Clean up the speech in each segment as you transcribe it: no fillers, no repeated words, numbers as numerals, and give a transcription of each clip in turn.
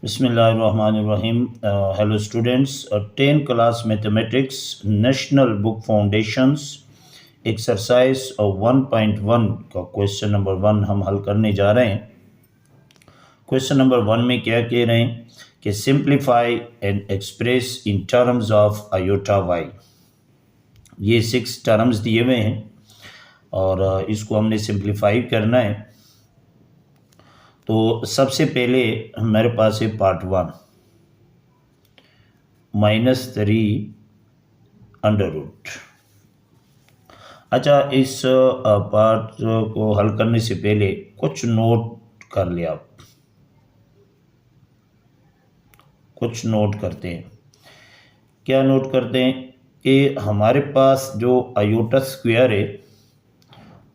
Bismillahirrahmanirrahim. Hello students. 10 class mathematics national book foundations exercise 1.1 का question number 1 हम हल करने जा रहे हैं। क्वेश्चन नंबर 1 में क्या कह रहे हैं कि simplify and express in terms of iota Y. ये 6 टर्म्स दिए हुए हैं और इसको हमने सिंप्लीफाई करना है। तो सबसे पहले मेरे पास है पार्ट 1 -3 अंडर रूट। अच्छा, इस पार्ट को हल करने से पहले कुछ नोट कर लिया आप, कुछ नोट करते हैं। क्या नोट करते हैं कि हमारे पास जो आयोटा स्क्वायर है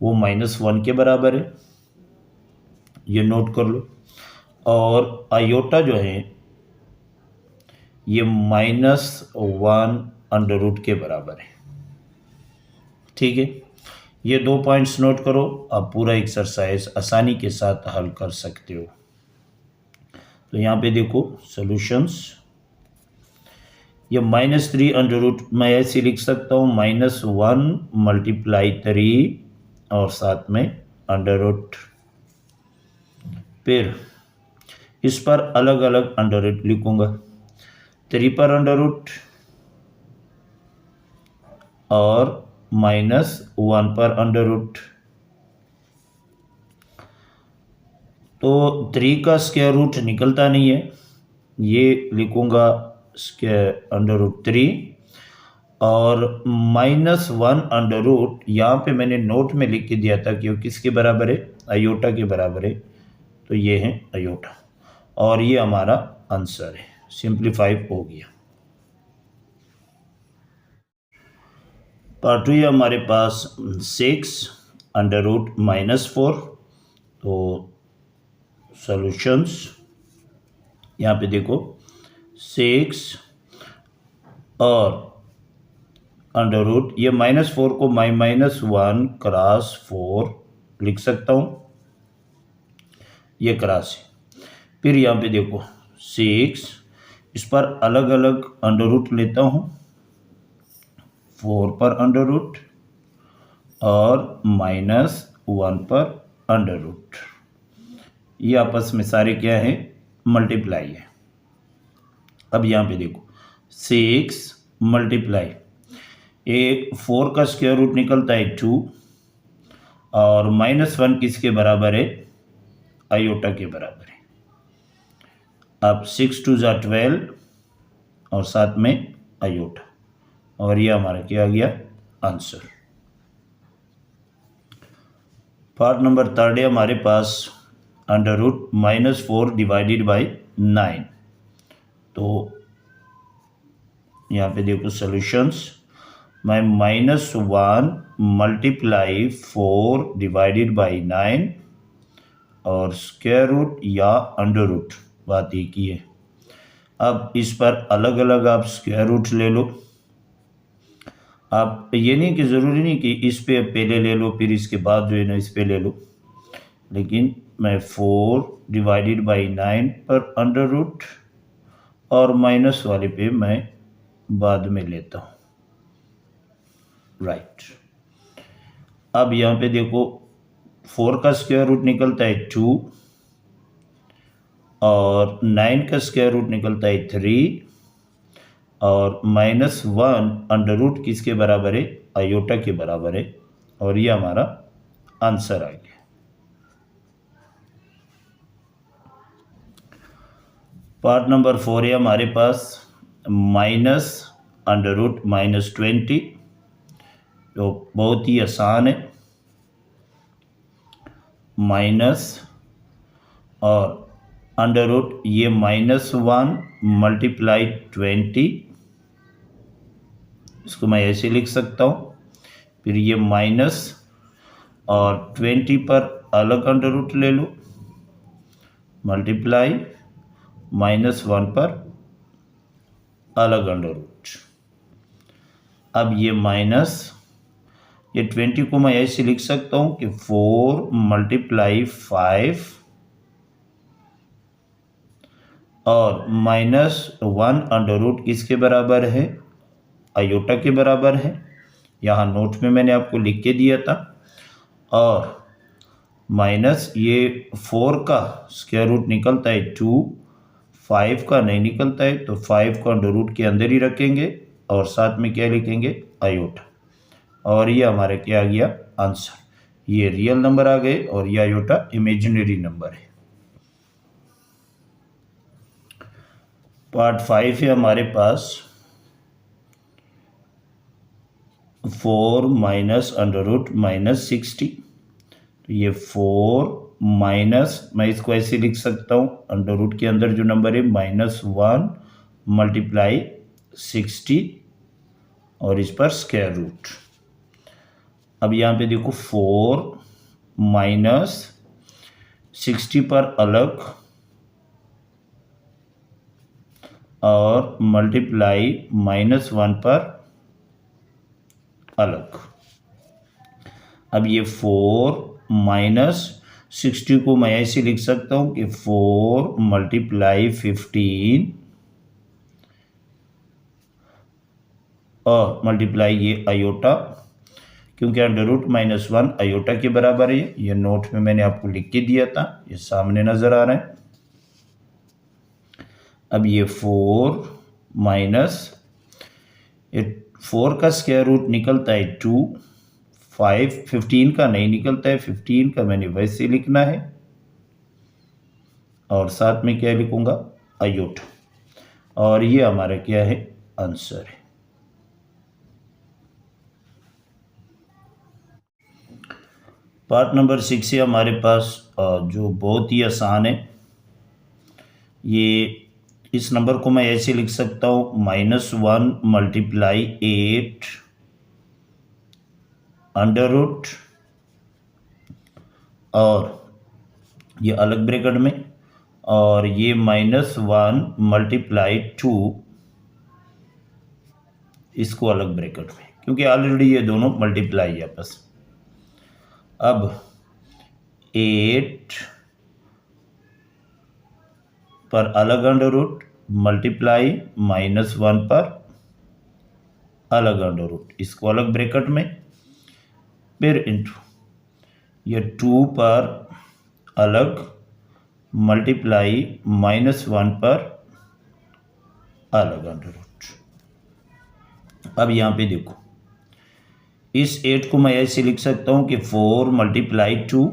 वो -1 के बराबर है, ये नोट कर लो। और आयोटा जो है ये -1 अंडर रूट के बराबर है। ठीक है, ये 2 पॉइंट्स नोट करो। आप पूरा एक्सरसाइज आसानी के साथ हल कर सकते हो। तो यहाँ पे देखो सॉल्यूशंस। ये -3 अंडर रूट मैं ऐसे लिख सकता हूँ, -1 मल्टीप्लाई 3 और साथ में अंडर रूट। फिर इस पर अलग अलग अंडर रूट लिखूंगा। 3 पर अंडर रूट और -1 पर अंडर रूट। तो 3 का स्क्वायर रूट निकलता नहीं है, ये लिखूंगा अंडर रूट 3 और -1 अंडर रूट। यहाँ पे मैंने नोट में लिख के दिया था कि वो किसके बराबर है, आयोटा के बराबर है। तो ये है आयोटा और ये हमारा आंसर है। सिंप्लीफाई हो गया। पार्ट 2 है हमारे पास 6 अंडर रूट -4। तो सॉल्यूशंस यहाँ पे देखो 6 और अंडर रूट, ये -4 को -1 क्रॉस 4 लिख सकता हूँ, ये क्रॉस है। फिर यहाँ पे देखो 6, इस पर अलग अलग अंडर रूट लेता हूँ। 4 पर अंडर रूट और -1 पर अंडर रूट। ये आपस में सारे क्या है, मल्टीप्लाई है। अब यहाँ पे देखो 6 मल्टीप्लाई, एक 4 का स्क्वायर रूट निकलता है 2 और -1 किसके बराबर है, आयोटा के बराबर है। अब 6 2 ज़ा 12 और साथ में आयोटा, और ये हमारा क्या आ गया, आंसर। पार्ट नंबर 3 है हमारे पास अंडर रूट -4 डिवाइडेड बाई 9। तो यहाँ पे देखो सॉल्यूशंस, मैं -1 मल्टीप्लाई 4 डिवाइडेड बाई 9 और स्क्वायर रूट या अंडर रूट, बात एक ही है। अब इस पर अलग अलग आप स्क्वायर रूट ले लो। आप ये नहीं कि ज़रूरी नहीं कि इस पे पहले ले लो फिर इसके बाद जो है ना इस पे ले लो, लेकिन मैं 4 डिवाइडेड बाई 9 पर अंडर रूट और माइनस वाले पे मैं बाद में लेता हूँ। राइट। अब यहाँ पे देखो 4 का स्क्वायर रूट निकलता है 2 और 9 का स्क्वायर रूट निकलता है 3 और -1 अंडर रूट किसके बराबर है, आयोटा के बराबर है, और ये हमारा आंसर आ गया। पार्ट नंबर 4 है हमारे पास -√-20, जो बहुत ही आसान है। माइनस और अंडर रूट, ये -1 मल्टीप्लाई 20, इसको मैं ऐसे लिख सकता हूँ। फिर ये माइनस और 20 पर अलग अंडर रूट ले लो, मल्टीप्लाई -1 पर अलग अंडर रूट। अब ये माइनस, ये 20 को मैं ऐसे लिख सकता हूँ कि 4 मल्टीप्लाई 5 और -1 √ किसके बराबर है, आयोटा के बराबर है। यहाँ नोट में मैंने आपको लिख के दिया था। और माइनस ये 4 का स्क्वायर रूट निकलता है 2, 5 का नहीं निकलता है, तो 5 को √ के अंदर ही रखेंगे और साथ में क्या लिखेंगे, आयोटा। और ये हमारे क्या आ गया, आंसर। ये रियल नंबर आ गए और ये आयोटा इमेजिनरी नंबर है। पार्ट 5 है हमारे पास 4 माइनस √-60। तो ये 4 माइनस, मैं इसको ऐसे लिख सकता हूँ, √ के अंदर जो नंबर है -1 मल्टीप्लाई 60 और इस पर स्क्वायर रूट। अब यहाँ पे देखो 4 माइनस 60 पर अलग और मल्टीप्लाई -1 पर अलग। अब ये 4 माइनस 60 को मैं ऐसे लिख सकता हूँ कि 4 मल्टीप्लाई 15 और मल्टीप्लाई ये आयोटा, क्योंकि √-1 आयोटा के बराबर है। ये नोट में मैंने आपको लिख के दिया था, ये सामने नज़र आ रहा है। अब ये 4 माइनस 4 का स्क्वायर रूट निकलता है 2, 15 का नहीं निकलता है, 15 का मैंने वैसे लिखना है और साथ में क्या लिखूंगा, आयोटा। और ये हमारा क्या है, आंसर है। पार्ट नंबर 6 है हमारे पास, जो बहुत ही आसान है। ये इस नंबर को मैं ऐसे लिख सकता हूँ, -1 मल्टीप्लाई 8 √ और ये अलग ब्रैकेट में, और ये -1 मल्टीप्लाई 2 इसको अलग ब्रैकेट में, क्योंकि ऑलरेडी ये दोनों मल्टीप्लाई है आपस। अब 8 पर अलग √ मल्टीप्लाई -1 पर अलग √ इसको अलग ब्रैकेट में, फिर इंटू ये 2 पर अलग मल्टीप्लाई -1 पर अलग √ अब यहाँ पे देखो, इस 8 को मैं ऐसे लिख सकता हूँ कि 4 मल्टीप्लाई 2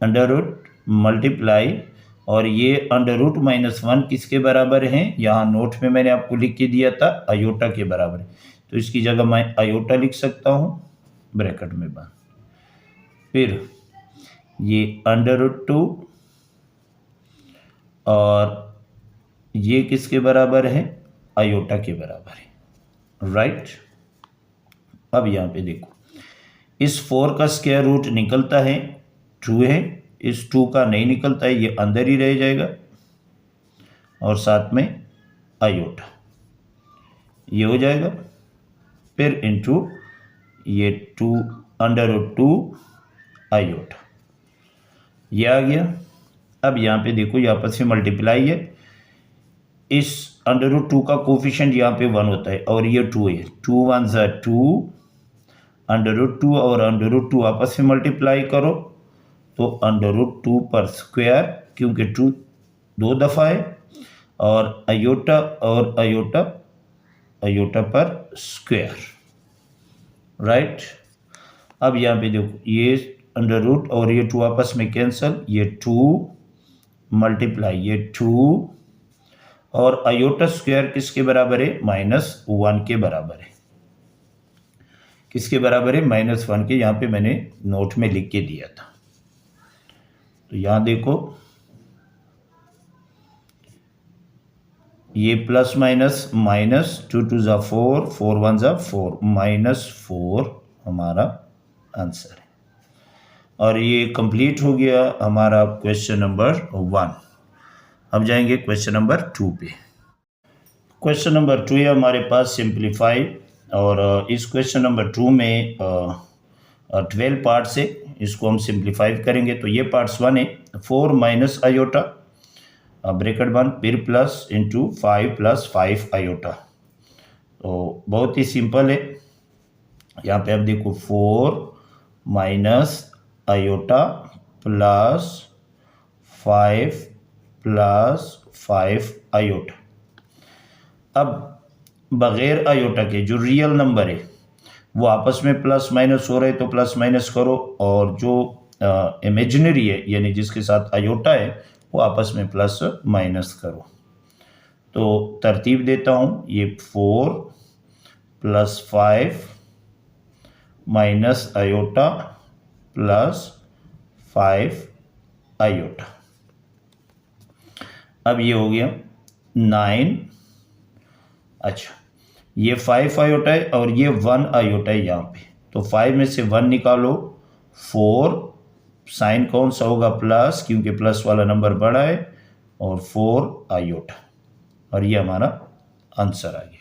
√ मल्टीप्लाई, और ये √-1 किसके बराबर हैं, यहाँ नोट में मैंने आपको लिख के दिया था, आयोटा के बराबर है। तो इसकी जगह मैं आयोटा लिख सकता हूँ ब्रैकेट में बंद। फिर ये √2 और ये किसके बराबर है, आयोटा के बराबर है, राइट। अब यहाँ पे देखो, इस 4 का स्क्वायर रूट निकलता है 2 है, इस 2 का नहीं निकलता है, ये अंदर ही रह जाएगा और साथ में आयोटा, ये हो जाएगा। फिर इंटू ये 2 √2 आयोटा, ये आ गया। अब यहाँ पे देखो, ये आपस में मल्टीप्लाई है, इस √2 का कोफिशिएंट यहाँ पे 1 होता है और ये 2 है, 2 1 = 2, √2 और √2 आपस में मल्टीप्लाई करो तो √2 पर स्क्वायर, क्योंकि 2 2 दफ़ा है, और आयोटा और आयोटा, आयोटा पर स्क्वायर, राइट। अब यहाँ पे देखो, ये √ और ये 2 आपस में कैंसल, ये 2 मल्टीप्लाई ये 2, और आयोटा स्क्वायर किसके बराबर है, -1 के बराबर है। किसके बराबर है, -1 के। यहाँ पे मैंने नोट में लिख के दिया था। तो यहाँ देखो, ये प्लस माइनस, -2 2 = 4, 4 1 = 4, -4 हमारा आंसर है। और ये कंप्लीट हो गया हमारा क्वेश्चन नंबर 1। अब जाएंगे क्वेश्चन नंबर 2 पे। क्वेश्चन नंबर 2 है हमारे पास सिंप्लीफाई, और इस क्वेश्चन नंबर 2 में 12 पार्ट्स है, इसको हम सिंप्लीफाई करेंगे। तो ये पार्ट्स 1 है, 4 माइनस आयोटा ब्रैकेट बंद, फिर प्लस इंटू 5 प्लस 5 आयोटा। तो बहुत ही सिंपल है। यहाँ पे आप देखो 4 minus iota plus 5 plus 5 iota. अब बगैर आयोटा के जो रियल नंबर है वो आपस में प्लस माइनस हो रहे तो प्लस माइनस करो, और जो इमेजिनरी है यानी जिसके साथ आयोटा है वो आपस में प्लस माइनस करो। तो तरतीब देता हूँ, ये 4 plus 5 minus iota plus 5 iota. अब ये हो गया 9। अच्छा, ये 5 आयोटा है और ये 1 आयोटा है यहाँ पे, तो 5 में से 1 निकालो। 4 साइन कौन सा होगा, प्लस, क्योंकि प्लस वाला नंबर बड़ा है, और 4 आयोटा, और ये हमारा आंसर आ गया।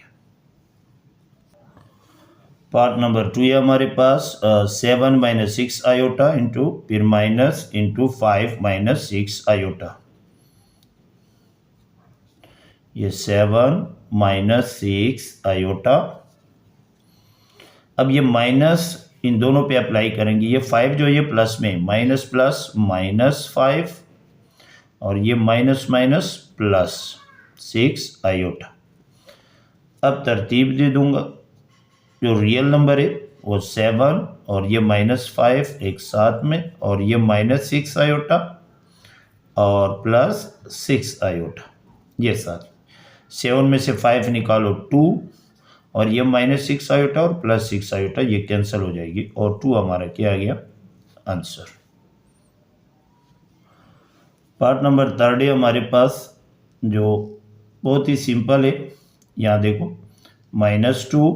पार्ट नंबर 2 है हमारे पास 7 माइनस 6 आयोटा इंटू फिर माइनस इंटू 5 माइनस 6 आयोटा। ये 7 माइनस 6 आयोटा। अब ये माइनस इन दोनों पे अप्लाई करेंगे। ये 5 जो ये प्लस में, माइनस प्लस माइनस 5, और ये माइनस माइनस प्लस 6 आयोटा। अब तरतीब दे दूंगा, जो रियल नंबर है वो 7 और ये माइनस 5 एक साथ में, और ये माइनस 6 आयोटा और प्लस 6 आयोटा, ये साथ। 7 में से 5 निकालो 2, और ये माइनस 6 आयोटा और प्लस 6 आयोटा ये कैंसिल हो जाएगी, और 2 हमारा क्या आ गया, आंसर। पार्ट नंबर 3 है हमारे पास, जो बहुत ही सिंपल है। यहाँ देखो -2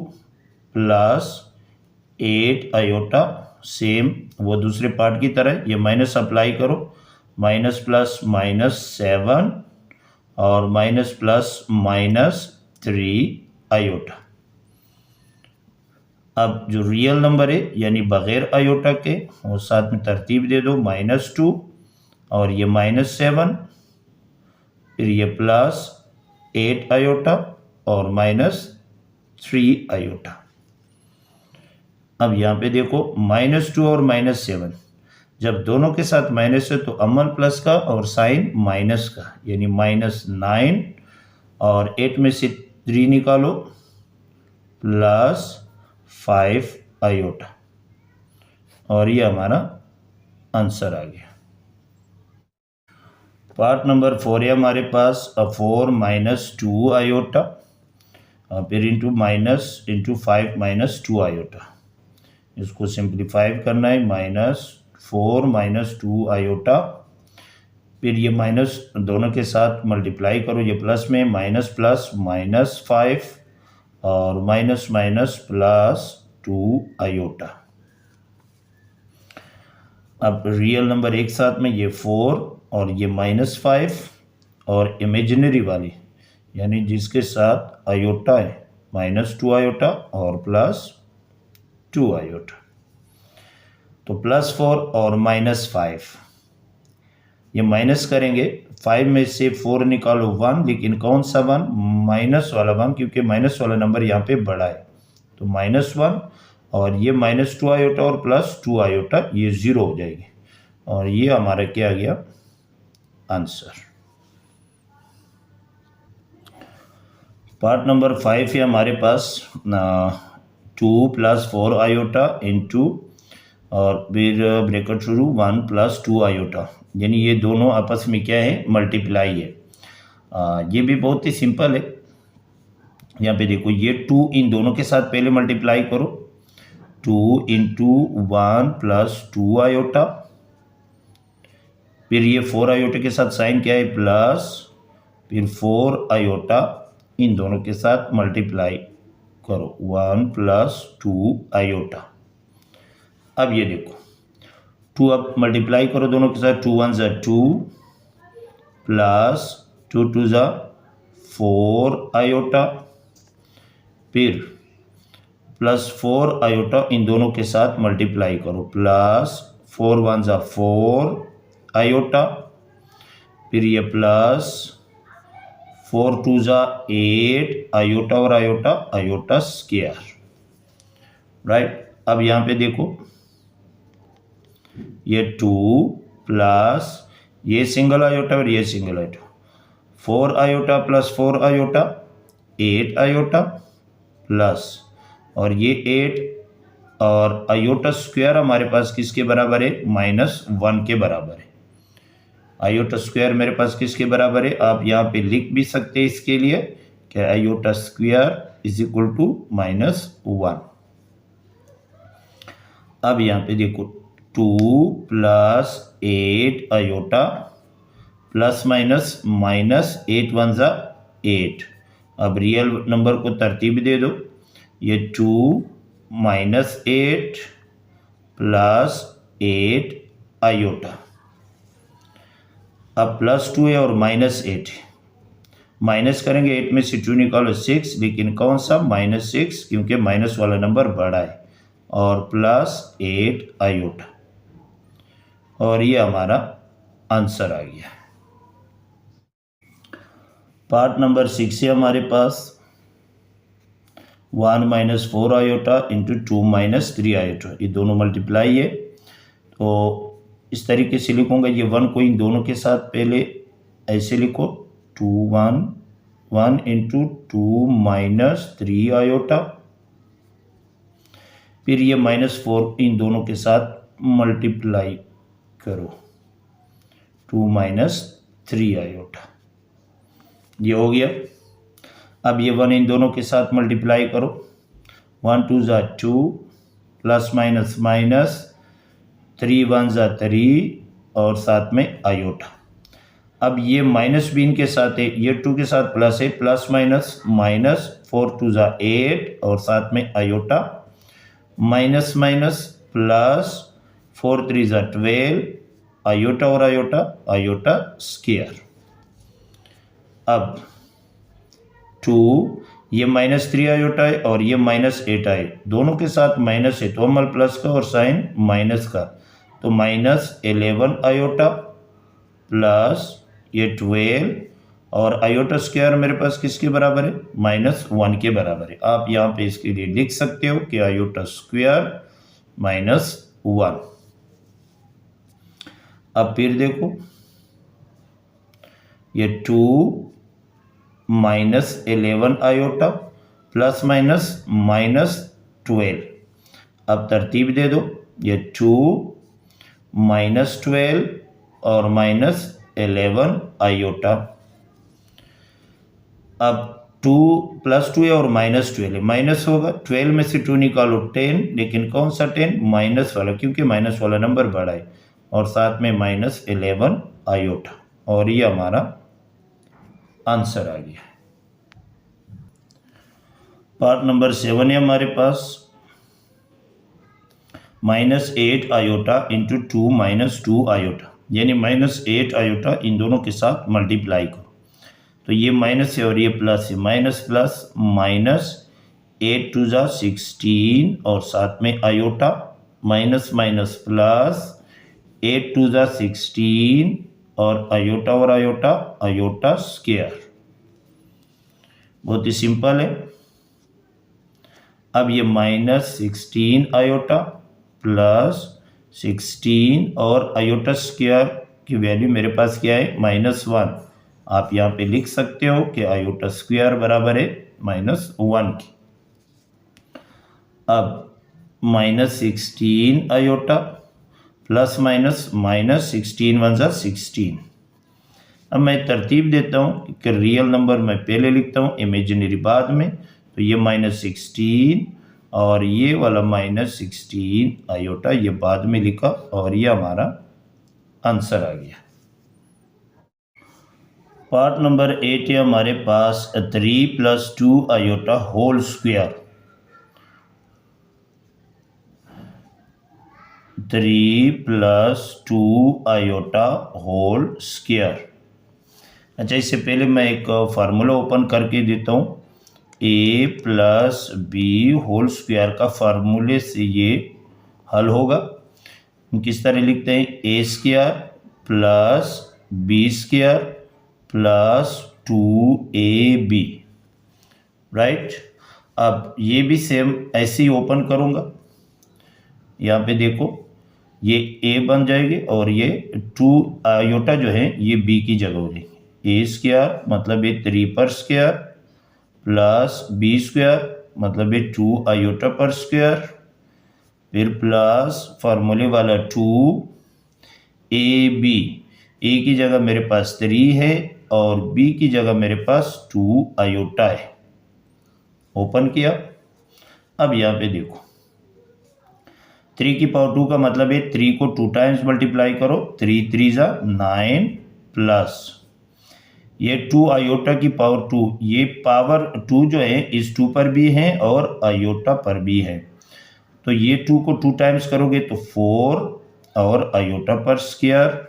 प्लस 8 आयोटा, सेम वो दूसरे पार्ट की तरह, ये माइनस अप्लाई करो, माइनस प्लस -7 और माइनस प्लस -3 आयोटा। अब जो रियल नंबर है यानी बगैर आयोटा के, वो साथ में तरतीब दे दो, -2 और ये -7, फिर ये प्लस 8 आयोटा और -3 आयोटा। अब यहाँ पे देखो -2 और -7 जब दोनों के साथ माइनस है तो अमल प्लस का और साइन माइनस का, यानी -9 और 8 में से 3 निकालो, प्लस 5 आयोटा, और ये हमारा आंसर आ गया। पार्ट नंबर 4 है हमारे पास 4 माइनस 2 आयोटा, फिर into minus into 5 minus 2 iota. इसको सिंप्लीफाई करना है, -4 माइनस 2 आयोटा, फिर ये माइनस दोनों के साथ मल्टीप्लाई करो, ये प्लस में माइनस प्लस -5 और माइनस माइनस प्लस 2 आयोटा। अब रियल नंबर एक साथ में, ये 4 और ये -5, और इमेजिनरी वाली यानी जिसके साथ आयोटा है -2 आयोटा और +2 आयोटा। तो +4 और -5 ये माइनस करेंगे, 5 में से 4 निकालो 1, लेकिन कौन सा 1, माइनस वाला 1, क्योंकि माइनस वाला नंबर यहाँ पे बड़ा है, तो -1 और ये -2 आयोटा और +2 आयोटा ये 0 हो जाएगी, और ये हमारा क्या आ गया, आंसर। पार्ट नंबर 5 है हमारे पास 2 + 4 आयोटा इंटू, और फिर ब्रैकेट शुरू 1 + 2 आयोटा, यानी ये दोनों आपस में क्या है, मल्टीप्लाई है। ये भी बहुत ही सिंपल है। यहाँ पे देखो ये 2 इन दोनों के साथ पहले मल्टीप्लाई करो, 2 × 1 + 2 आयोटा, फिर ये 4 आयोटा के साथ साइन क्या है, प्लस, फिर 4 आयोटा इन दोनों के साथ मल्टीप्लाई करो, 1 + 2 आयोटा। अब ये देखो 2 अब मल्टीप्लाई करो दोनों के साथ, 2 × 1 = 2 प्लस 2 × 2 = 4 आयोटा, फिर +4 आयोटा इन दोनों के साथ मल्टीप्लाई करो, प्लस 4 × 1 = 4 आयोटा, फिर ये प्लस 4 टू ज़ा 8 आयोटा और आयोटा आयोटा स्क्वायर, राइट। अब यहाँ पे देखो ये 2 प्लस ये सिंगल आयोटा और ये single iota, 4 iota plus 4 iota 8 iota plus और ये 8 और आयोटा स्क्वायर हमारे पास किसके बराबर है, -1 के बराबर है। आयोटा स्क्वायर मेरे पास किसके बराबर है, आप यहाँ पे लिख भी सकते हैं इसके लिए कि iota square is equal to -1। अब यहाँ पे देखो 2 प्लस 8 आयोटा प्लस माइनस -8 1 ज़ा 8। अब रियल नंबर को तरतीब दे दो, ये 2 -8 प्लस 8 आयोटा, अब +2 है और -8 है, माइनस करेंगे 8 में से 2 निकालो 6, लेकिन कौन सा -6, क्योंकि माइनस वाला नंबर बड़ा है, और +8 आयोटा, और ये हमारा आंसर आ गया। पार्ट नंबर 6 है हमारे पास 1 - 4 आयोटा इंटू 2 - 3 आयोटा, ये दोनों मल्टीप्लाई है। तो इस तरीके से लिखूंगा, ये 1 को इन दोनों के साथ पहले ऐसे लिखो 2 1 इंटू 2 - 3 आयोटा, फिर ये -4 इन दोनों के साथ मल्टीप्लाई करो 2 - 3 आयोटा, ये हो गया। अब ये 1 इन दोनों के साथ मल्टीप्लाई करो, 1 2 ज़ा 2 प्लस माइनस माइनस 3 1 ज़ा 3 और साथ में आयोटा। अब ये माइनस भी इनके साथ है, ये 2 के साथ प्लस है, प्लस माइनस माइनस 4 2 ज़ा 8 और साथ में आयोटा, माइनस माइनस प्लस 4 3 ज़ा 12 आयोटा और आयोटा आयोटा स्क्वायर। अब 2 ये -3 आयोटा है और ये -8 आए, दोनों के साथ माइनस है तो अमल प्लस का और साइन माइनस का, तो -11 आयोटा प्लस ये 12 और आयोटा स्क्वायर मेरे पास किसके बराबर है, -1 के बराबर है। आप यहाँ पे इसके लिए लिख सकते हो कि आयोटा स्क्वायर -1। अब फिर देखो ये 2 -11 आयोटा प्लस माइनस -12, अब तरतीब दे दो, ये 2 -12 और -11 आयोटा। अब 2 +2 है और -12 है, माइनस होगा, 12 में से 2 निकालो 10, लेकिन कौन सा 10, माइनस वाला, क्योंकि माइनस वाला नंबर बड़ा है, और साथ में -11 आयोटा, और ये हमारा आंसर आ गया। पार्ट नंबर 7 है हमारे पास -8 आयोटा इंटू 2 - 2 आयोटा, यानी -8 आयोटा इन दोनों के साथ मल्टीप्लाई करो, तो ये माइनस है और ये प्लस है, माइनस प्लस माइनस 8 2 ज़ा 16 और साथ में आयोटा, माइनस माइनस प्लस 8 2 ज़ा 16 और आयोटा आयोटा स्क्वायर। बहुत ही सिंपल है। अब ये -16 आयोटा प्लस 16 और आयोटा स्क्वायर की वैल्यू मेरे पास क्या है, -1। आप यहाँ पे लिख सकते हो कि आयोटा स्क्वायर बराबर है -1 की। अब -16 आयोटा प्लस माइनस -16 1 ज़ा 16। अब मैं तरतीब देता हूँ कि रियल नंबर मैं पहले लिखता हूँ, इमेजिनरी बाद में, तो ये -16 और ये वाला -16 आयोटा ये बाद में लिखा, और ये हमारा आंसर आ गया। पार्ट नंबर 8 है हमारे पास 3 + 2 iota whole square, 3 + 2 iota whole square. अच्छा, इससे पहले मैं एक फार्मूला ओपन करके देता हूँ, a + b होल स्क्वायर का फार्मूले से ये हल होगा। किस तरह लिखते हैं, a² + b² + 2ab, राइट। अब ये भी सेम ऐसे ही ओपन करूँगा, यहाँ पे देखो ये a बन जाएगी और ये 2 आयोटा जो है ये b की जगह हो जाएगी। a स्क्वायर मतलब ये 3 पर स्क्वायर प्लस b स्क्वायर मतलब ये 2 आयोटा पर स्क्वायर, फिर प्लस फार्मूले वाला 2ab, a की जगह मेरे पास 3 है और b की जगह मेरे पास 2 आयोटा है। ओपन किया। अब यहाँ पे देखो 3 की पावर 2 का मतलब है 3 को 2 टाइम्स मल्टीप्लाई करो, 3 3 जा 9 प्लस ये 2 आयोटा की पावर 2, ये पावर 2 जो है इस 2 पर भी है और आयोटा पर भी है, तो ये 2 को 2 टाइम्स करोगे तो 4 और आयोटा पर स्क्वायर,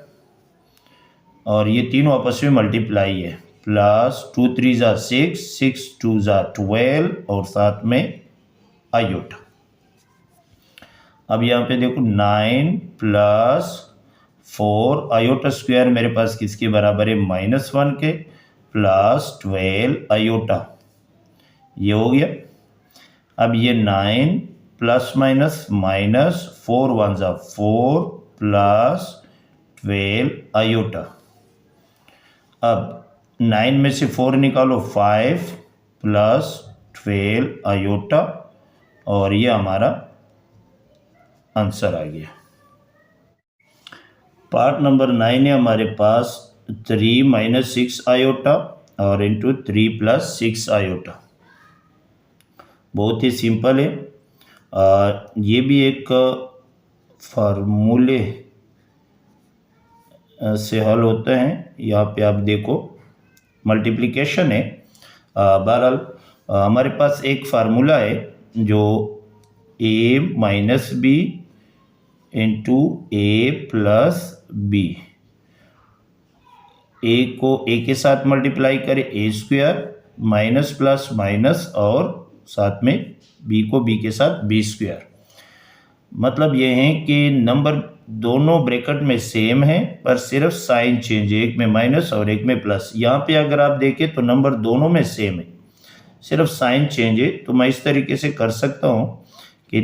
और ये तीनों आपस में मल्टीप्लाई है, प्लस 2 3 जा 6, 6 2 जा 12 और साथ में आयोटा। अब यहाँ पे देखो 9 प्लस 4 आयोटा स्क्वायर मेरे पास किसके बराबर है, -1 के, प्लस 12 आयोटा, ये हो गया। अब ये 9 प्लस माइनस माइनस 4 1 जा 4 प्लस 12 आयोटा। अब 9 में से 4 निकालो 5 प्लस 12 आयोटा, और ये हमारा आंसर आ गया। पार्ट नंबर 9 है हमारे पास 3 - 6 आयोटा और इंटू 3 + 6 आयोटा। बहुत ही सिंपल है। ये भी एक फार्मूले से हल होता है। यहाँ पे आप देखो मल्टीप्लिकेशन है। बहरहाल हमारे पास एक फार्मूला है जो a - b into a plus b, a को a के साथ मल्टीप्लाई करें a square, minus plus minus और साथ में b को b के साथ b स्क्वायर। मतलब ये है कि नंबर दोनों ब्रैकेट में सेम है पर सिर्फ साइन चेंज है, एक में माइनस और एक में प्लस। यहाँ पे अगर आप देखें तो नंबर दोनों में सेम है, सिर्फ साइन चेंज है। तो मैं इस तरीके से कर सकता हूँ कि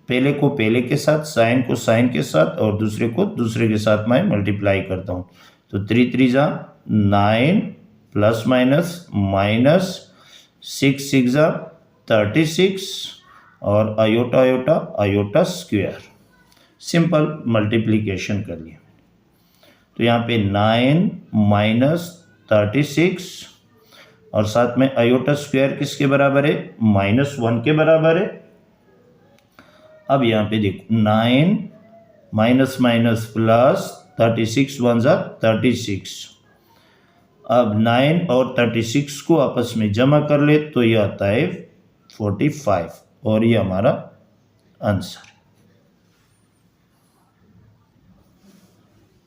पहले को पहले के साथ, साइन को साइन के साथ और दूसरे को दूसरे के साथ मैं मल्टीप्लाई करता हूँ। तो 3 3 जा 9 प्लस माइनस माइनस 6 6 जा 36 और iota iota iota square. Simple multiplication कर लिया। तो यहाँ पे 9 - 36 और साथ में आयोटा स्क्वायर किसके बराबर है, -1 के बराबर है। अब यहाँ पे देखो 9 माइनस माइनस प्लस 36 1 जा 36। अब 9 और 36 को आपस में जमा कर ले तो ये आता है 45 और ये हमारा आंसर।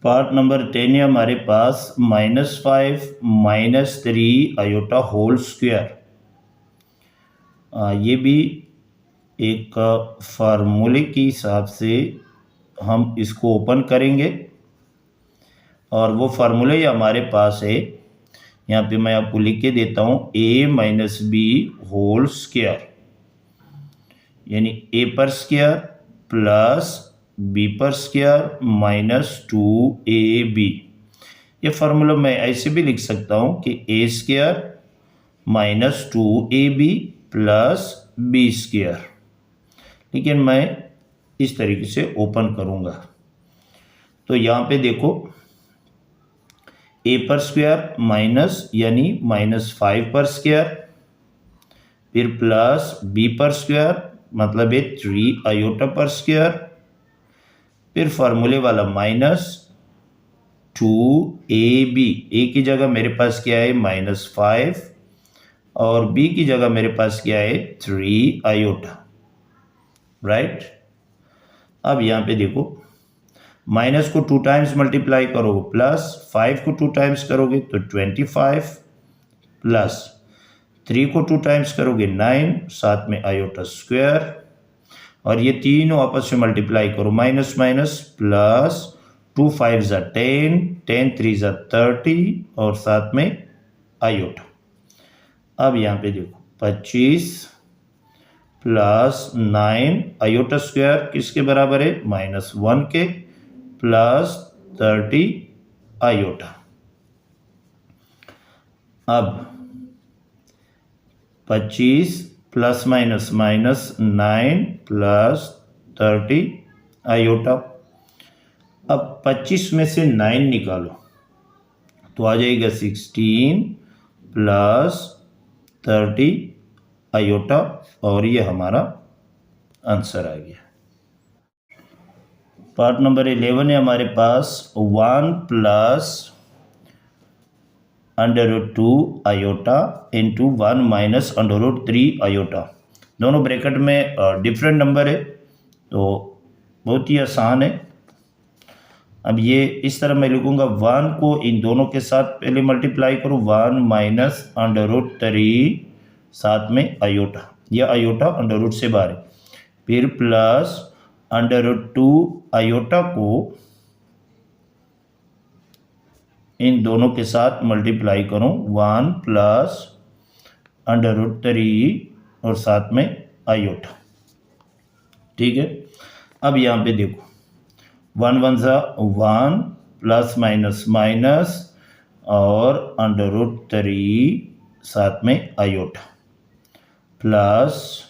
पार्ट नंबर 10 है हमारे पास -5 - 3 आयोटा होल स्क्वायर। ये भी एक फार्मूले के हिसाब से हम इसको ओपन करेंगे और वो फार्मूले हमारे पास है। यहाँ पे मैं आपको लिख के देता हूँ a - b होल स्क्वायर, यानी a पर स्क्वायर प्लस b पर स्क्वायर माइनस 2ab। ये फार्मूला मैं ऐसे भी लिख सकता हूँ कि a square minus 2ab plus b square, लेकिन मैं इस तरीके से ओपन करूँगा। तो यहाँ पे देखो a पर स्क्वायर माइनस यानी -5 पर स्क्वायर, फिर प्लस b पर स्क्वायर मतलब है 3 आयोटा पर स्क्वायर, फिर फार्मूले वाला -2ab। a की जगह मेरे पास क्या है -5 और b की जगह मेरे पास क्या है 3 आयोटा, राइट। अब यहाँ पे देखो माइनस को 2 टाइम्स मल्टीप्लाई करोगे प्लस 5 को 2 टाइम्स करोगे तो 25 प्लस 3 को 2 टाइम्स करोगे 9 साथ में आयोटा स्क्वायर, और ये तीनों आपस में मल्टीप्लाई करो माइनस माइनस प्लस 2 5 जा 10 10 3 जा 30 और साथ में आयोटा। अब यहाँ पे देखो 25 प्लस 9 आयोटा स्क्वायर किसके बराबर है, -1 के, प्लस 30 आयोटा। अब 25 प्लस माइनस -9 प्लस 30 आयोटा। अब 25 में से 9 निकालो तो आ जाएगा 16 प्लस 30 आयोटा, और ये हमारा आंसर आ गया। पार्ट नंबर 11 है हमारे पास 1 plus √2 iota into 1 minus √3 iota. दोनों ब्रैकेट में डिफरेंट नंबर है तो बहुत ही आसान है। अब ये इस तरह मैं लिखूंगा, 1 को इन दोनों के साथ पहले मल्टीप्लाई करूँ, 1 माइनस √3 साथ में आयोटा, यह आयोटा √ से बाहर है, फिर प्लस √2 आयोटा को इन दोनों के साथ मल्टीप्लाई करूं, 1 प्लस √3 और साथ में आयोटा। ठीक है, अब यहाँ पे देखो 1 1 सा 1 प्लस माइनस माइनस और √3 साथ में आयोटा, प्लस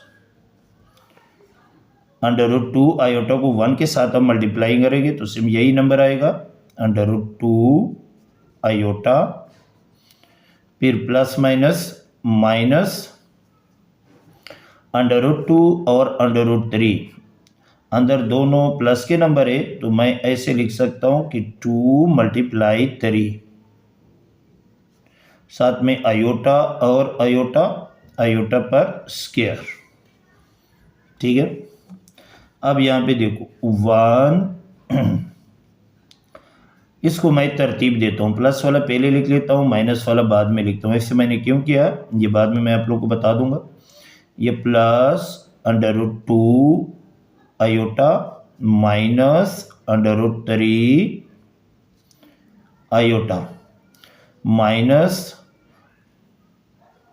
√2 आयोटा को 1 के साथ हम मल्टीप्लाई करेंगे तो सिर्फ यही नंबर आएगा, √2 आयोटा, फिर प्लस माइनस माइनस √2 और √3, अंदर दोनों प्लस के नंबर है तो मैं ऐसे लिख सकता हूं कि 2 मल्टीप्लाई 3, साथ में आयोटा और आयोटा, आयोटा पर स्क्वायर। ठीक है, अब यहाँ पे देखो 1 इसको मैं तरतीब देता हूँ, प्लस वाला पहले लिख लेता हूँ, माइनस वाला बाद में लिखता हूँ। ऐसे मैंने क्यों किया ये बाद में मैं आप लोगों को बता दूंगा। ये plus √2 iota minus √3 iota minus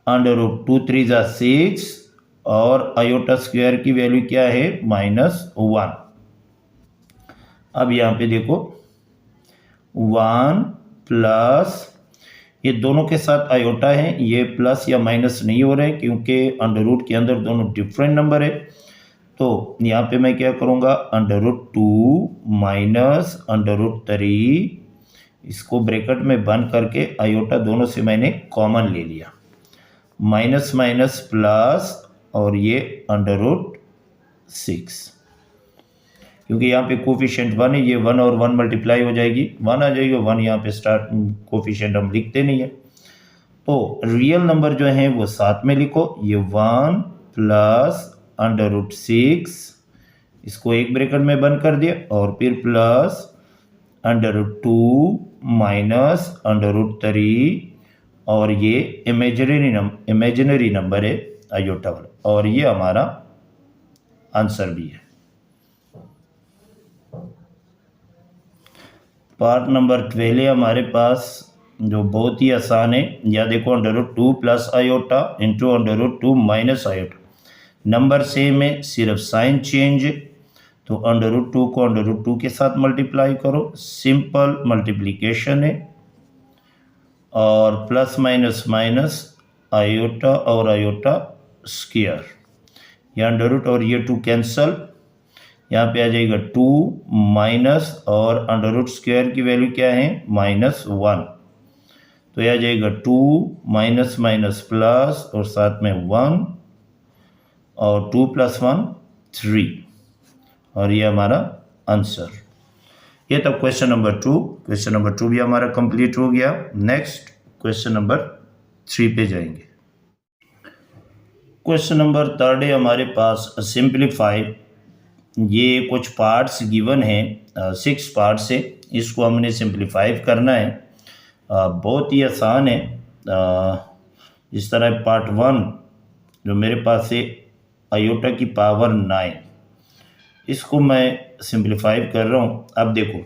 √2 3 = 6 और आयोटा स्क्वायर की वैल्यू क्या है, -1। अब यहाँ पे देखो 1 प्लस, ये दोनों के साथ आयोटा है, ये प्लस या माइनस नहीं हो रहे क्योंकि √ के अंदर दोनों डिफरेंट नंबर है। तो यहाँ पे मैं क्या करूँगा, √2 माइनस √3, इसको ब्रैकेट में बंद करके आयोटा दोनों से मैंने कॉमन ले लिया, माइनस माइनस प्लस और ये √6, क्योंकि यहाँ पे कोफिशिएंट 1 है, ये 1 और 1 मल्टीप्लाई हो जाएगी, 1 आ जाएगा, 1 यहाँ पे स्टार्ट कोफिशिएंट हम लिखते नहीं है। तो रियल नंबर जो है वो साथ में लिखो, ये 1 प्लस √6, इसको एक ब्रैकेट में बंद कर दिया, और फिर प्लस √2 माइनस √3, और ये इमेजिनरी नंबर है आयोटा वाला, और ये हमारा आंसर भी है। पार्ट नंबर 12 है हमारे पास, जो बहुत ही आसान है। या देखो √2 plus iota into √2 minus iota, number same है, सिर्फ साइन चेंज है। तो √2 को √2 के साथ मल्टीप्लाई करो, सिंपल मल्टीप्लिकेशन है, और प्लस माइनस माइनस आयोटा और आयोटा स्क्वायर, या √ और ये 2 कैंसल, यहाँ पे आ जाएगा 2 माइनस और √ स्क्वायर की वैल्यू क्या है, -1, तो यह आ जाएगा 2 माइनस माइनस प्लस और साथ में 1, और 2 + 1 3, और ये हमारा आंसर। ये तब क्वेश्चन नंबर 2, क्वेश्चन नंबर 2 भी हमारा कंप्लीट हो गया। नेक्स्ट क्वेश्चन नंबर 3 पे जाएंगे। क्वेश्चन नंबर 3 है हमारे पास, सिंप्लीफाई। ये कुछ पार्ट्स गिवन हैं, 6 पार्ट्स है, इसको हमने सिंप्लीफाई करना है। बहुत ही आसान है। इस तरह पार्ट 1 जो मेरे पास है आयोटा की पावर 9, इसको मैं सिंप्लीफाई कर रहा हूँ। अब देखो,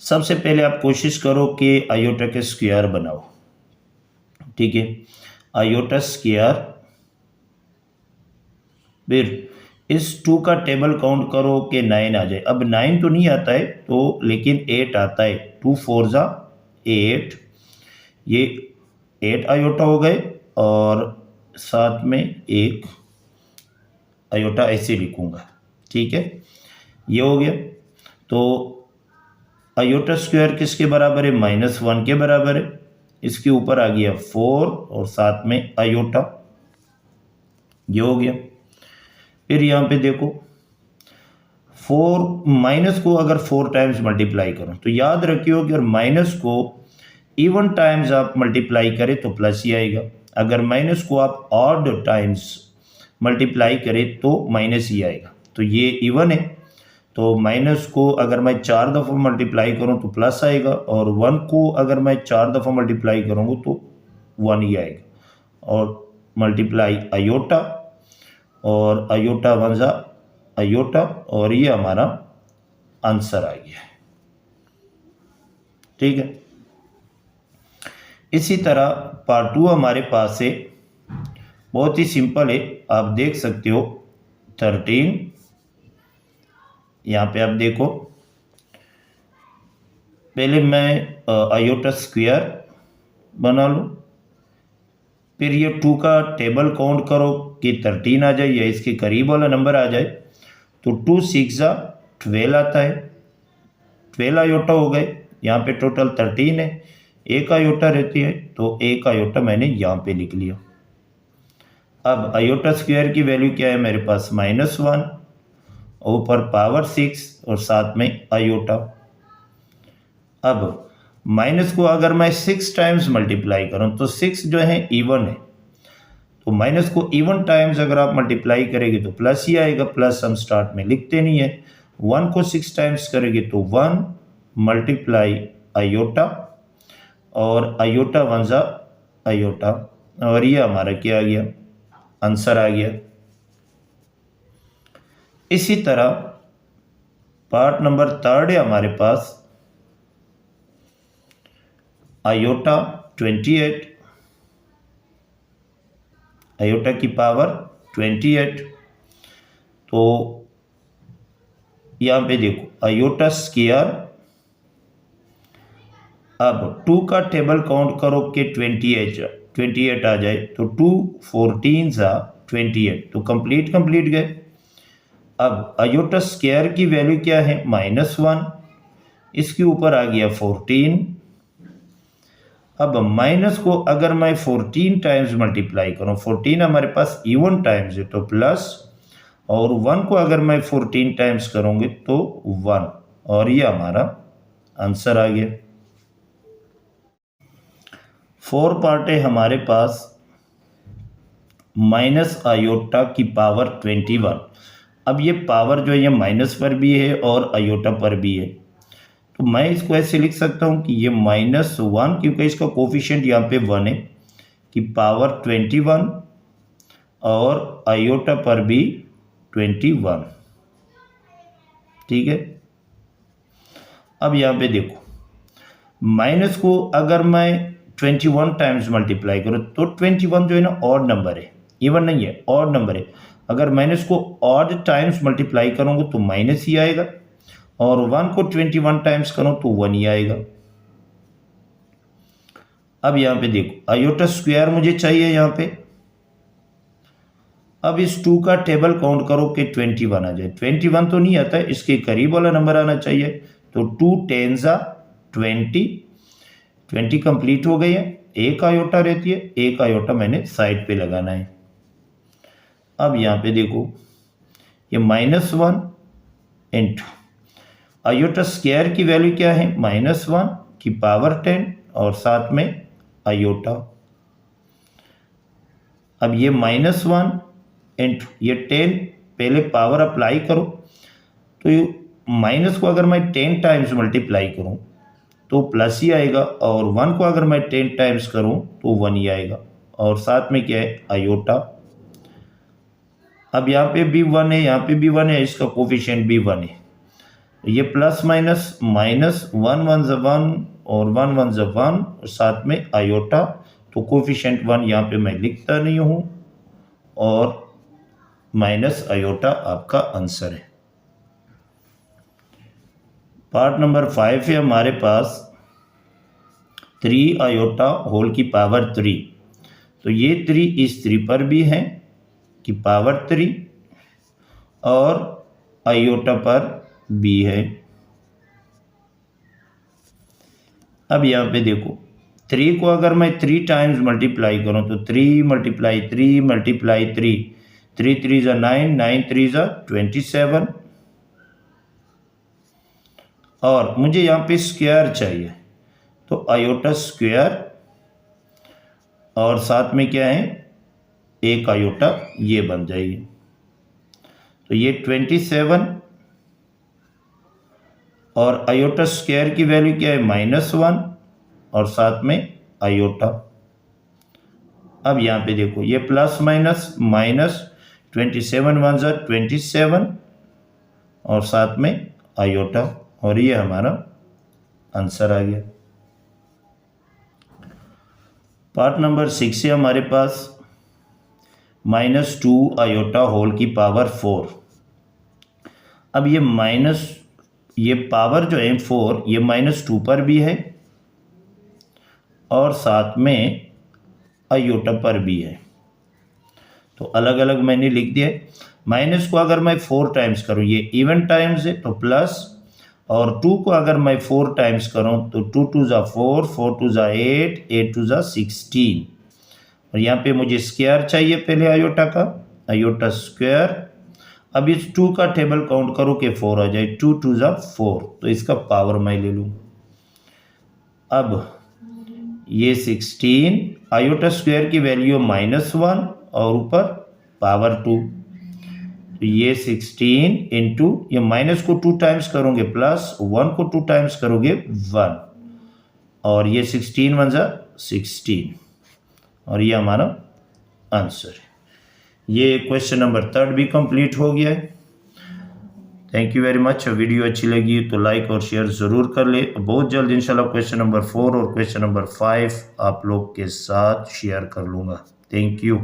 सबसे पहले आप कोशिश करो कि आयोटा के स्क्वायर बनाओ। ठीक है, आयोटा स्क्वायर, फिर इस 2 का टेबल काउंट करो कि 9 आ जाए। अब 9 तो नहीं आता है तो, लेकिन 8 आता है। 2 4 जा 8, ये 8 आयोटा हो गए और साथ में एक आयोटा ऐसे लिखूंगा। ठीक है, ये हो गया। तो आयोटा स्क्वायर किसके बराबर है? -1 के बराबर है। इसके ऊपर आ गया 4 और साथ में आयोटा, ये हो गया। फिर यहाँ पे देखो 4 माइनस को अगर 4 टाइम्स मल्टीप्लाई करो तो याद रखियो कि अगर माइनस को इवन टाइम्स आप मल्टीप्लाई करें तो प्लस ही आएगा, अगर माइनस को आप ऑड टाइम्स मल्टीप्लाई करें तो माइनस ही आएगा। तो ये इवन है तो माइनस को अगर मैं 4 दफ़ा मल्टीप्लाई करूँ तो प्लस आएगा, और 1 को अगर मैं 4 दफ़ा मल्टीप्लाई करूँगा तो 1 ही आएगा। और मल्टीप्लाई आयोटा, और आयोटा 1 जा आयोटा, और ये हमारा आंसर आ गया। ठीक है, इसी तरह पार्ट 2 हमारे पास है, बहुत ही सिंपल है। आप देख सकते हो 13, यहाँ पे आप देखो, पहले मैं आयोटा स्क्वायर बना लूँ, फिर ये 2 का टेबल काउंट करो कि 13 आ जाए या इसके करीब वाला नंबर आ जाए। तो 2 6 जा 12 आता है, 12 आयोटा हो गए। यहाँ पे टोटल 13 है, एक आयोटा रहती है तो एक आयोटा मैंने यहाँ पे लिख लिया। अब आयोटा स्क्वायर की वैल्यू क्या है मेरे पास? -1, ऊपर पावर 6 और साथ में आयोटा। अब माइनस को अगर मैं 6 टाइम्स मल्टीप्लाई करूं तो 6 जो है इवन है, तो माइनस को इवन टाइम्स अगर आप मल्टीप्लाई करेंगे तो प्लस ही आएगा। प्लस हम स्टार्ट में लिखते नहीं है। 1 को 6 टाइम्स करेंगे तो 1 मल्टीप्लाई आयोटा, और आयोटा 1 जा आयोटा, और ये हमारा क्या आ गया? आंसर आ गया। इसी तरह पार्ट नंबर 3 है हमारे पास, आयोटा 28, आयोटा की पावर 28। तो यहाँ पे देखो आयोटा स्क्वायर, अब 2 का टेबल काउंट करो कि 28 आ जाए तो 2 14 जा 28, तो कंप्लीट गए। अब आयोटा स्क्वायर की वैल्यू क्या है? -1, इसके ऊपर आ गया 14। अब माइनस को अगर मैं 14 टाइम्स मल्टीप्लाई करूँ, 14 हमारे पास इवन टाइम्स है तो प्लस, और 1 को अगर मैं 14 टाइम्स करूँगी तो 1, और ये हमारा आंसर आ गया। 4 पार्ट है हमारे पास, माइनस आयोटा की पावर 21। अब ये पावर जो है ये माइनस पर भी है और आयोटा पर भी है, तो मैं इसको ऐसे लिख सकता हूँ कि ये -1, क्योंकि इसका कोफिशिएंट यहाँ पे 1 है, कि पावर 21 और आयोटा पर भी 21। ठीक है, अब यहाँ पे देखो माइनस को अगर मैं 21 टाइम्स मल्टीप्लाई करूँ तो 21 जो है ना ऑड नंबर है, इवन नहीं है, ऑड नंबर है। अगर माइनस को ऑड टाइम्स मल्टीप्लाई करूँगा तो माइनस ही आएगा, और 1 को 21 टाइम्स करो तो 1 ही आएगा। अब यहाँ पे देखो आयोटा स्क्वायर मुझे चाहिए यहाँ पे। अब इस 2 का टेबल काउंट करो कि 21 आ जाए। 21 तो नहीं आता है, इसके करीब वाला नंबर आना चाहिए। तो 2 10 जा 20 कंप्लीट हो गई है। एक आयोटा रहती है, एक आयोटा मैंने साइड पे लगाना है। अब यहाँ पे देखो ये -1 इंटू आयोटा स्क्वायर की वैल्यू क्या है? -1 की पावर 10 और साथ में आयोटा। अब ये -1 इंटू ये 10, पहले पावर अप्लाई करो, तो माइनस को अगर मैं 10 टाइम्स मल्टीप्लाई करूं तो प्लस ही आएगा, और 1 को अगर मैं 10 टाइम्स करूं तो 1 ही आएगा, और साथ में क्या है? आयोटा। अब यहाँ पे भी 1 है, यहाँ पे भी 1 है, इसका कोफिशिएंट भी 1 है। ये प्लस माइनस -1 1 1 और 1 1 1, और साथ में आयोटा, तो कोफिशिएंट 1 यहाँ पे मैं लिखता नहीं हूँ और माइनस आयोटा आपका आंसर है। पार्ट नंबर 5 है हमारे पास 3 आयोटा होल की पावर 3। तो ये 3 इस 3 पर भी है कि पावर 3 और आयोटा पर भी है। अब यहाँ पे देखो 3 को अगर मैं 3 टाइम्स मल्टीप्लाई करूँ तो 3 मल्टीप्लाई 3 मल्टीप्लाई 3, 3 3 ज़ा 9, 9 3 ज़ा 27 और मुझे यहाँ पे स्क्वायर चाहिए तो आयोटा स्क्वायर और साथ में क्या है एक आयोटा ये बन जाएगी। तो ये 27 और आयोटा स्क्वायर की वैल्यू क्या है -1 और साथ में आयोटा। अब यहाँ पे देखो ये प्लस माइनस माइनस 27 1 ज़ा 27 और साथ में आयोटा और ये हमारा आंसर आ गया। पार्ट नंबर 6 है हमारे पास -2 आयोटा होल की पावर 4। अब ये पावर जो है 4 ये -2 पर भी है और साथ में आयोटा पर भी है। तो अलग अलग मैंने लिख दिया। माइनस को अगर मैं 4 टाइम्स करूँ ये इवन टाइम्स है तो प्लस, और 2 को अगर मैं 4 टाइम्स करूँ तो 2 2 ज़ा 4, 4 2 ज़ा 8, 8 2 ज़ा 16 और यहाँ पे मुझे स्क्वायर चाहिए पहले आयोटा का, आयोटा स्क्वायर। अब इस 2 का टेबल काउंट करो कि 4 आ जाए, 2 2 ज़ा 4 तो इसका पावर मैं ले लूँ। अब ये 16 आयोटा स्क्वायर की वैल्यू -1 और ऊपर पावर 2 तो ये 16 इंटू ये माइनस को 2 टाइम्स करोगे प्लस 1 को 2 टाइम्स करोगे 1 और ये 16 1 ज़ा 16 और ये हमारा आंसर है। ये क्वेश्चन नंबर 3 भी कंप्लीट हो गया है। Thank you very much. Video अच्छी लगी तो लाइक और शेयर ज़रूर कर ले। बहुत जल्द इंशाल्लाह क्वेश्चन नंबर 4 और क्वेश्चन नंबर 5 आप लोग के साथ शेयर कर लूँगा। Thank you.